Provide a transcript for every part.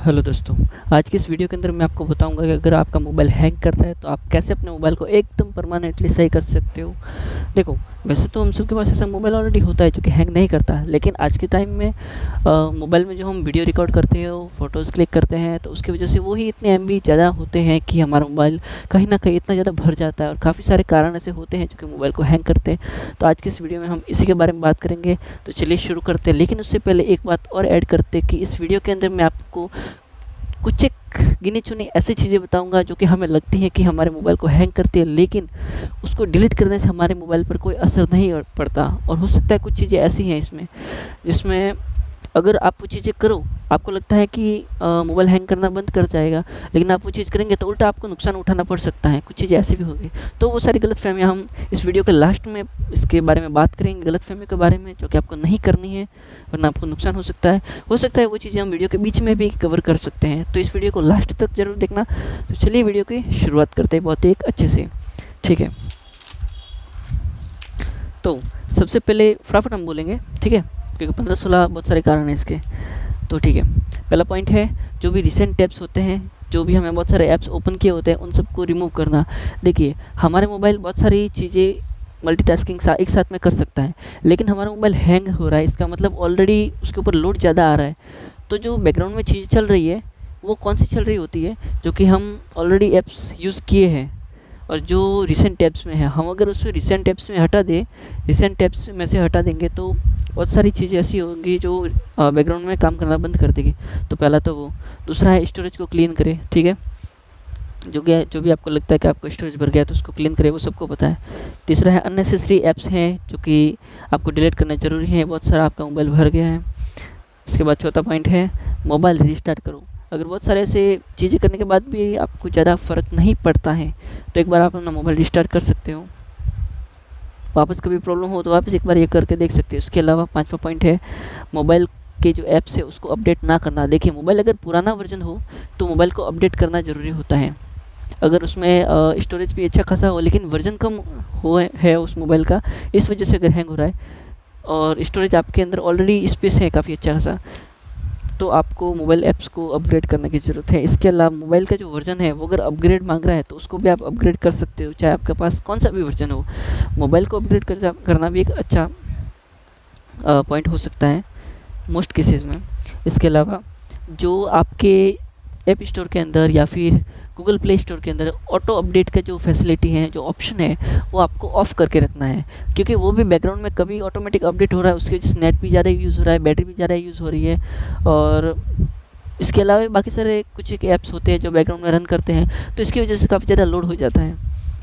Hello दोस्तों। आज की इस वीडियो के अंदर मैं आपको बताऊंगा कि अगर आपका मोबाइल हैंग करता है तो आप कैसे अपने मोबाइल को एकदम परमानेंटली सही कर सकते हो। देखो, वैसे तो हम सबके पास ऐसा मोबाइल ऑलरेडी होता है जो कि हैंग नहीं करता, लेकिन आज के टाइम में मोबाइल में जो हम वीडियो रिकॉर्ड करते हैं, फ़ोटोज़ क्लिक करते हैं, तो उसकी वजह से वो ही इतने एमबी ज़्यादा होते हैं कि हमारा मोबाइल कहीं न कहीं इतना ज़्यादा भर जाता है और काफ़ी सारे कारण ऐसे होते हैं जो कि मोबाइल को हैंग करते हैं। तो आज की इस वीडियो में हम इसी के बारे में बात करेंगे। तो चलिए शुरू करते हैं, लेकिन उससे पहले एक बात और ऐड करते हैं कि इस वीडियो के अंदर मैं आपको कुछ एक गिनी-चुनी ऐसी चीज़ें बताऊँगा जो कि हमें लगती हैं कि हमारे मोबाइल को हैंग करती है, लेकिन उसको डिलीट करने से हमारे मोबाइल पर कोई असर नहीं पड़ता। और हो सकता है कुछ चीज़ें ऐसी हैं इसमें, जिसमें अगर आप वो चीज़ें करो, आपको लगता है कि मोबाइल हैंग करना बंद कर जाएगा, लेकिन आप वो चीज़ करेंगे तो उल्टा आपको नुकसान उठाना पड़ सकता है। कुछ चीज़ें ऐसी भी होगी। तो वो सारी गलतफ़हमियाँ हम इस वीडियो के लास्ट में इसके बारे में बात करेंगे, गलतफ़हमियों के बारे में जो कि आपको नहीं करनी है, वरना आपको नुकसान हो सकता है। हो सकता है वो चीज़ें हम वीडियो के बीच में भी कवर कर सकते हैं। तो इस वीडियो को लास्ट तक ज़रूर देखना। तो चलिए वीडियो की शुरुआत करते हैं बहुत ही एक अच्छे से। ठीक है। तो सबसे पहले फटाफट हम बोलेंगे, ठीक है, क्योंकि 15-16 बहुत सारे कारण हैं इसके। तो ठीक है, पहला पॉइंट है जो भी रिसेंट टैब्स होते हैं, जो भी हमें बहुत सारे ऐप्स ओपन किए होते हैं, उन सबको रिमूव करना। देखिए, हमारे मोबाइल बहुत सारी चीज़ें मल्टीटास्किंग एक साथ में कर सकता है, लेकिन हमारा मोबाइल हैंग हो रहा है, इसका मतलब ऑलरेडी उसके ऊपर लोड ज़्यादा आ रहा है। तो जो बैकग्राउंड में चीज़ चल रही है, वो कौन सी चल रही होती है, जो कि हम ऑलरेडी ऐप्स यूज़ किए हैं और जो रिसेंट टैब्स में है, हम अगर उसको रिसेंट टैब्स में हटा दें, रिसेंट टैब्स में से हटा देंगे तो बहुत सारी चीज़ें ऐसी होंगी जो बैकग्राउंड में काम करना बंद कर देगी। तो पहला तो वो। दूसरा है स्टोरेज को क्लीन करें, ठीक है, जो भी आपको लगता है कि आपको स्टोरेज भर गया है तो उसको क्लीन करें, वो सबको पता है। तीसरा है अननेसेसरी ऐप्स हैं जो कि आपको डिलीट करना ज़रूरी है, बहुत सारा आपका मोबाइल भर गया है। इसके बाद चौथा पॉइंट है मोबाइल रिस्टार्ट करो। अगर बहुत सारे ऐसे चीज़ें करने के बाद भी आपको ज़्यादा फ़र्क नहीं पड़ता है, तो एक बार आप अपना मोबाइल रिस्टार्ट कर सकते हो। वापस कभी प्रॉब्लम हो तो वापस एक बार ये करके देख सकते हो। इसके अलावा पाँचवा पॉइंट है मोबाइल के जो ऐप्स है उसको अपडेट ना करना। देखिए, मोबाइल अगर पुराना वर्जन हो तो मोबाइल को अपडेट करना ज़रूरी होता है। अगर उसमें स्टोरेज भी अच्छा खासा हो, लेकिन वर्जन कम है उस मोबाइल का, इस वजह से अगर हैंग हो रहा है और स्टोरेज आपके अंदर ऑलरेडी स्पेस है काफ़ी अच्छा खासा, तो आपको मोबाइल ऐप्स को अपग्रेड करने की ज़रूरत है। इसके अलावा मोबाइल का जो वर्जन है वो अगर अपग्रेड मांग रहा है तो उसको भी आप अपग्रेड कर सकते हो, चाहे आपके पास कौन सा भी वर्जन हो। मोबाइल को अपग्रेड करना भी एक अच्छा पॉइंट हो सकता है मोस्ट केसेस में। इसके अलावा जो आपके ऐप स्टोर के अंदर या फिर गूगल प्ले स्टोर के अंदर ऑटो अपडेट का जो फैसिलिटी है, जो ऑप्शन है, वो आपको ऑफ़ करके रखना है, क्योंकि वो भी बैकग्राउंड में कभी ऑटोमेटिक अपडेट हो रहा है, उसकी वजह से नेट भी ज़्यादा यूज़ हो रहा है, बैटरी भी ज़्यादा यूज़ हो रही है। और इसके अलावा भी बाकी सारे कुछ एक ऐप्स होते हैं जो बैकग्राउंड में रन करते हैं, तो इसकी वजह से काफ़ी ज़्यादा लोड हो जाता है।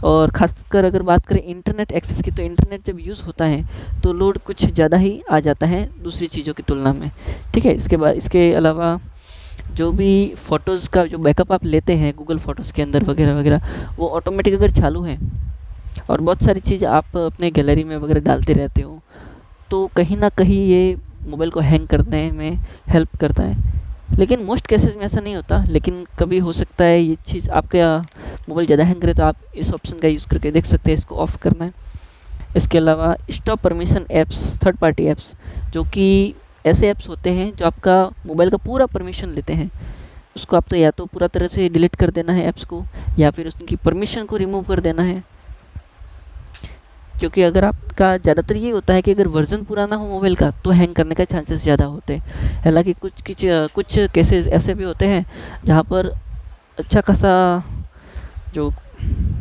और ख़ासकर अगर बात करें इंटरनेट एक्सेस की, तो इंटरनेट जब यूज़ होता है तो लोड कुछ ज़्यादा ही आ जाता है दूसरी चीज़ों की तुलना में, ठीक है। इसके अलावा जो भी फ़ोटोज़ का जो बैकअप आप लेते हैं गूगल फ़ोटोज़ के अंदर वगैरह वगैरह, वो ऑटोमेटिक अगर चालू है और बहुत सारी चीज़ आप अपने गैलरी में वगैरह डालते रहते हो, तो कहीं न कहीं ये मोबाइल को हैंग करने में हेल्प करता है। लेकिन मोस्ट केसेस में ऐसा नहीं होता, लेकिन कभी हो सकता है ये चीज़ आपका मोबाइल ज़्यादा हैंग करे, तो आप इस ऑप्शन का यूज़ करके देख सकते हैं, इसको ऑफ़ करना है। इसके अलावा stop permission apps, third party apps, जो कि ऐसे ऐप्स होते हैं जो आपका मोबाइल का पूरा परमिशन लेते हैं, उसको आप तो या तो पूरा तरह से डिलीट कर देना है ऐप्स को, या फिर उसकी परमिशन को रिमूव कर देना है। क्योंकि अगर आपका ज़्यादातर ये होता है कि अगर वर्ज़न पुराना हो मोबाइल का तो हैंग करने का चांसेस ज़्यादा होते हैं। हालाँकि कुछ केसेस ऐसे भी होते हैं जहाँ पर अच्छा खासा जो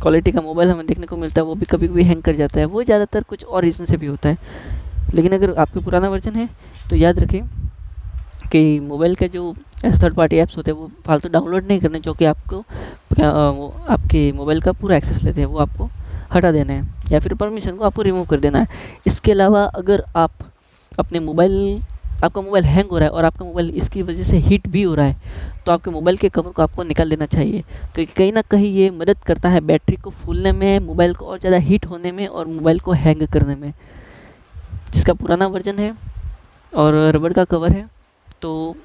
क्वालिटी का मोबाइल हमें देखने को मिलता है, वो भी कभी-कभी हैंग कर जाता है। वो ज़्यादातर कुछ और रीज़न से भी होता है। लेकिन अगर आपका पुराना वर्जन है तो याद रखें कि मोबाइल का जो ऐसे थर्ड पार्टी ऐप्स होते हैं वो फालतू डाउनलोड नहीं करने, जो कि वो आपके मोबाइल का पूरा एक्सेस लेते हैं, वो आपको हटा देना है, या फिर परमिशन को आपको रिमूव कर देना है। इसके अलावा अगर आपका मोबाइल हैंग हो रहा है और आपका मोबाइल इसकी वजह से हीट भी हो रहा है, तो आपके मोबाइल के कवर को आपको निकाल देना चाहिए, क्योंकि कहीं न कहीं ये मदद करता है बैटरी को फूलने में, मोबाइल को और ज़्यादा हीट होने में और मोबाइल को हैंग करने में। जिसका पुराना वर्जन है और रबड़ का कवर है, तो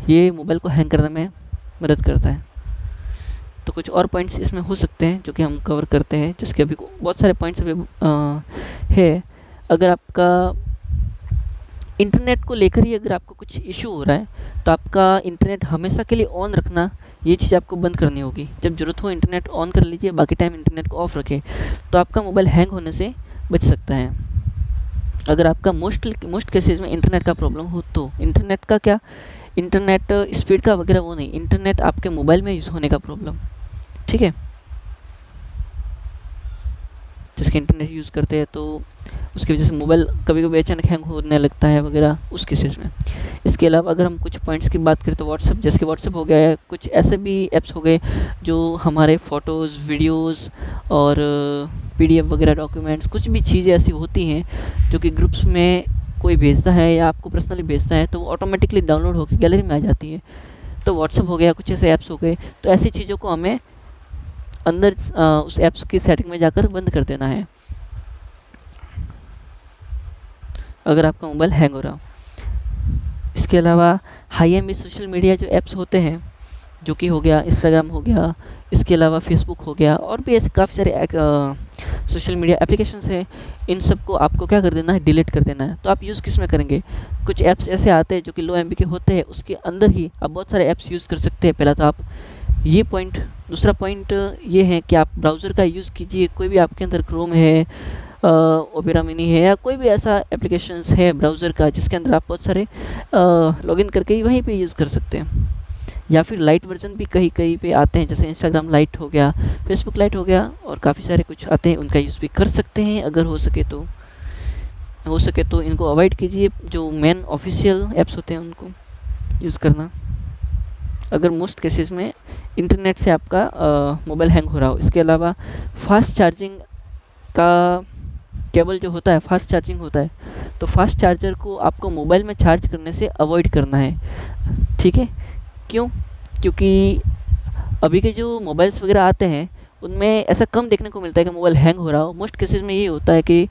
ये मोबाइल को हैंग करने में मदद करता है। तो कुछ और पॉइंट्स इसमें हो सकते हैं जो कि हम कवर करते हैं, जिसके अभी बहुत सारे पॉइंट्स अभी है। अगर आपका इंटरनेट को लेकर ही अगर आपको कुछ इशू हो रहा है, तो आपका इंटरनेट हमेशा के लिए ऑन रखना, ये चीज़ आपको बंद करनी होगी। जब ज़रूरत हो इंटरनेट ऑन कर लीजिए, बाकी टाइम इंटरनेट को ऑफ रखें, तो आपका मोबाइल हैंग होने से बच सकता है। अगर आपका मोस्ट केसेस में इंटरनेट का प्रॉब्लम हो, तो इंटरनेट का क्या, इंटरनेट स्पीड का वगैरह वो नहीं, इंटरनेट आपके मोबाइल में यूज़ होने का प्रॉब्लम, ठीक है। जिसके इंटरनेट यूज़ करते हैं तो उसकी वजह से मोबाइल कभी कभी अचानक हैंग होने लगता है वगैरह, उस केसेस में। इसके अलावा अगर हम कुछ पॉइंट्स की बात करें तो व्हाट्सअप, जैसे कि व्हाट्सअप हो गया है, कुछ ऐसे भी ऐप्स हो गए जो हमारे फ़ोटोज़, वीडियोज़ और PDF वगैरह, डॉक्यूमेंट्स, कुछ भी चीज़ें ऐसी होती हैं जो कि ग्रुप्स में कोई भेजता है या आपको पर्सनली भेजता है, तो वो ऑटोमेटिकली डाउनलोड होकर गैलरी में आ जाती है। तो व्हाट्सअप हो गया, कुछ ऐसे ऐप्स हो गए, तो ऐसी चीज़ों को हमें अंदर उस ऐप्स की सेटिंग में जाकर बंद कर देना है, अगर आपका मोबाइल हैंग हो रहा हो। इसके अलावा हाई एमबी सोशल मीडिया जो ऐप्स होते हैं, जो कि हो गया इंस्टाग्राम हो गया, इसके अलावा फेसबुक हो गया, और भी ऐसे काफ़ी सारे सोशल मीडिया एप्लीकेशंस हैं, इन सब को आपको क्या कर देना है, डिलीट कर देना है। तो आप यूज़ किस में करेंगे, कुछ ऐप्स ऐसे आते हैं जो कि लो एमबी के होते हैं, उसके अंदर ही आप बहुत सारे ऐप्स यूज़ कर सकते हैं। पहला तो आप ये पॉइंट, दूसरा पॉइंट ये है कि आप ब्राउज़र का यूज़ कीजिए। कोई भी आपके अंदर क्रोम है, ओपेरा मिनी है, या कोई भी ऐसा एप्लीकेशंस है ब्राउज़र का जिसके अंदर आप बहुत सारे लॉगिन करके ही वहीं पे यूज़ कर सकते हैं। या फिर लाइट वर्जन भी कहीं कहीं पे आते हैं, जैसे इंस्टाग्राम लाइट हो गया, फेसबुक लाइट हो गया, और काफ़ी सारे कुछ आते हैं, उनका यूज़ भी कर सकते हैं। अगर हो सके तो इनको अवॉइड कीजिए, जो मेन ऑफिशियल ऐप्स होते हैं उनको यूज़ करना, अगर मोस्ट केसेस में इंटरनेट से आपका मोबाइल हैंग हो रहा हो। इसके अलावा फास्ट चार्जिंग का केबल जो होता है, फास्ट चार्जिंग होता है, तो फास्ट चार्जर को आपको मोबाइल में चार्ज करने से अवॉइड करना है, ठीक है। क्यों? क्योंकि अभी के जो मोबाइल्स वगैरह आते हैं उनमें ऐसा कम देखने को मिलता है कि मोबाइल हैंग हो रहा हो। मोस्ट केसेस में ये होता है कि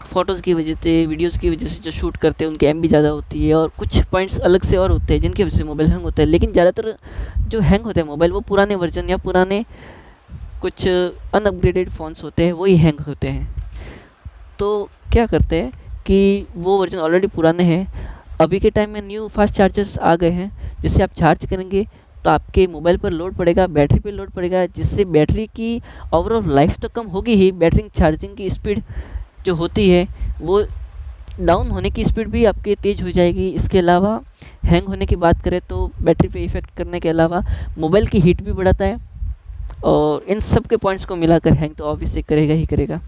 फ़ोटोज़ की वजह से, वीडियोज़ की वजह से जो शूट करते हैं उनकी एमबी ज़्यादा होती है, और कुछ पॉइंट्स अलग से और होते हैं जिनकी वजह से मोबाइल हैंग होता है। लेकिन ज़्यादातर जो हैंग होते हैं मोबाइल, वो पुराने वर्जन या पुराने कुछ अनअपग्रेडेड फ़ोन्स होते हैं, वही हैंग होते हैं। तो क्या करते हैं कि वो वर्जन ऑलरेडी पुराने हैं, अभी के टाइम में न्यू फास्ट चार्जर्स आ गए हैं, जिससे आप चार्ज करेंगे तो आपके मोबाइल पर लोड पड़ेगा, बैटरी पे लोड पड़ेगा, जिससे बैटरी की ओवरऑल लाइफ तो कम होगी ही, बैटरी चार्जिंग की स्पीड जो होती है वो डाउन होने की स्पीड भी आपकी तेज़ हो जाएगी। इसके अलावा हैंग होने की बात करें तो बैटरी पे इफ़ेक्ट करने के अलावा मोबाइल की हीट भी बढ़ाता है, और इन सब के पॉइंट्स को मिलाकर हैंग तो ऑब्वियसली करेगा ही करेगा।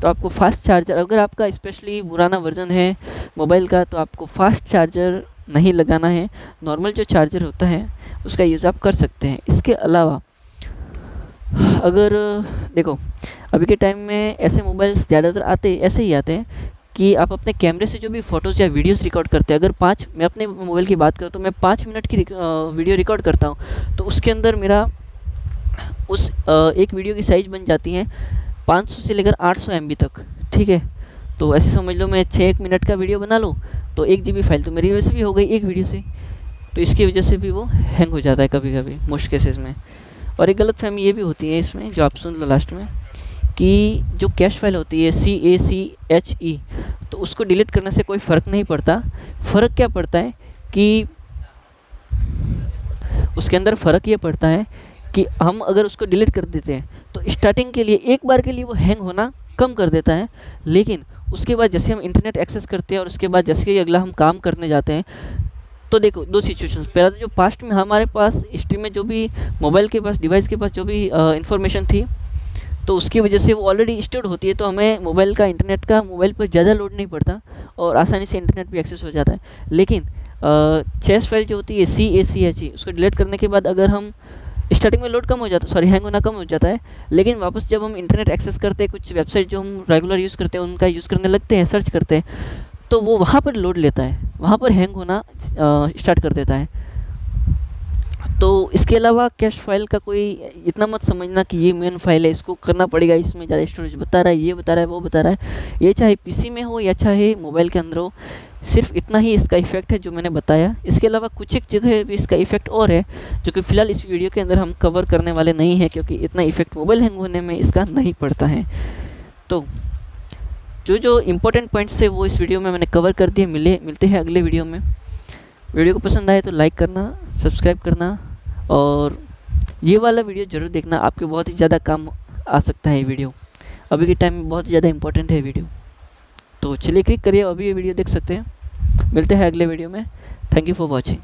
तो आपको फास्ट चार्जर, अगर आपका स्पेशली पुराना वर्जन है मोबाइल का, तो आपको फास्ट चार्जर नहीं लगाना है, नॉर्मल जो चार्जर होता है उसका यूज़ आप कर सकते हैं। इसके अलावा अगर देखो, अभी के टाइम में ऐसे मोबाइल्स ज़्यादातर ऐसे ही आते हैं कि आप अपने कैमरे से जो भी फ़ोटोज़ या वीडियोज़ रिकॉर्ड करते हैं, अगर मैं अपने मोबाइल की बात करूँ तो मैं 5 मिनट की वीडियो रिकॉर्ड करता हूँ, तो उसके अंदर मेरा उस एक वीडियो की साइज़ बन जाती है 500 से लेकर 800 MB तक, ठीक है। तो ऐसे समझ लो मैं 6 मिनट का वीडियो बना लूँ तो 1 GB फाइल तो मेरी वैसे भी हो गई एक वीडियो से, तो इसकी वजह से भी वो हैंग हो जाता है कभी कभी मोस्ट केसेस में। और एक गलतफहमी ये भी होती है इसमें, जो आप सुन लो लास्ट में, कि जो कैश फाइल होती है CACHE, तो उसको डिलीट करने से कोई फ़र्क नहीं पड़ता। फ़र्क क्या पड़ता है कि उसके अंदर फ़र्क ये पड़ता है कि हम अगर उसको डिलीट कर देते हैं तो स्टार्टिंग के लिए एक बार के लिए वो हैंग होना कम कर देता है, लेकिन उसके बाद जैसे हम इंटरनेट एक्सेस करते हैं और उसके बाद जैसे कि अगला हम काम करने जाते हैं, तो देखो 2 सिचुएशंस। पहला तो जो पास्ट में हमारे पास हिस्ट्री में जो भी मोबाइल के पास, डिवाइस के पास जो भी इन्फॉर्मेशन थी, तो उसकी वजह से वो ऑलरेडी स्टोर्ड होती है, तो हमें मोबाइल का इंटरनेट का मोबाइल पर ज़्यादा लोड नहीं पड़ता और आसानी से इंटरनेट भी एक्सेस हो जाता है। लेकिन चेस फाइल जो होती है CACHE, उसको डिलीट करने के बाद अगर हम स्टार्टिंग में लोड कम हो जाता है, हैंग होना कम हो जाता है, लेकिन वापस जब हम इंटरनेट एक्सेस करते हैं, कुछ वेबसाइट जो हम रेगुलर यूज़ करते हैं उनका यूज़ करने लगते हैं, सर्च करते हैं, तो वो वहाँ पर लोड लेता है, वहाँ पर हैंग होना स्टार्ट कर देता है। तो इसके अलावा कैश फाइल का कोई इतना मत समझना कि ये मेन फाइल है, इसको करना पड़ेगा, इसमें ज़्यादा स्टोरेज बता रहा है, ये बता रहा है, वो बता रहा है। ये चाहे PC में हो या चाहे मोबाइल के अंदर हो, सिर्फ इतना ही इसका इफ़ेक्ट है जो मैंने बताया। इसके अलावा कुछ एक जगह भी इसका इफ़ेक्ट और है, जो कि फ़िलहाल इस वीडियो के अंदर हम कवर करने वाले नहीं हैं, क्योंकि इतना इफ़ेक्ट मोबाइल हैंग होने में इसका नहीं पड़ता है। तो जो जो इम्पोर्टेंट पॉइंट्स थे वो इस वीडियो में मैंने कवर कर दिए। मिलते हैं अगले वीडियो में। वीडियो को पसंद आए तो लाइक करना, सब्सक्राइब करना, और ये वाला वीडियो ज़रूर देखना, आपके बहुत ही ज़्यादा काम आ सकता है ये वीडियो। अभी के टाइम में बहुत ही ज़्यादा इंपॉर्टेंट है वीडियो। तो चलिए क्लिक करिए, अभी ये वीडियो देख सकते हैं। मिलते हैं अगले वीडियो में। Thank you for watching.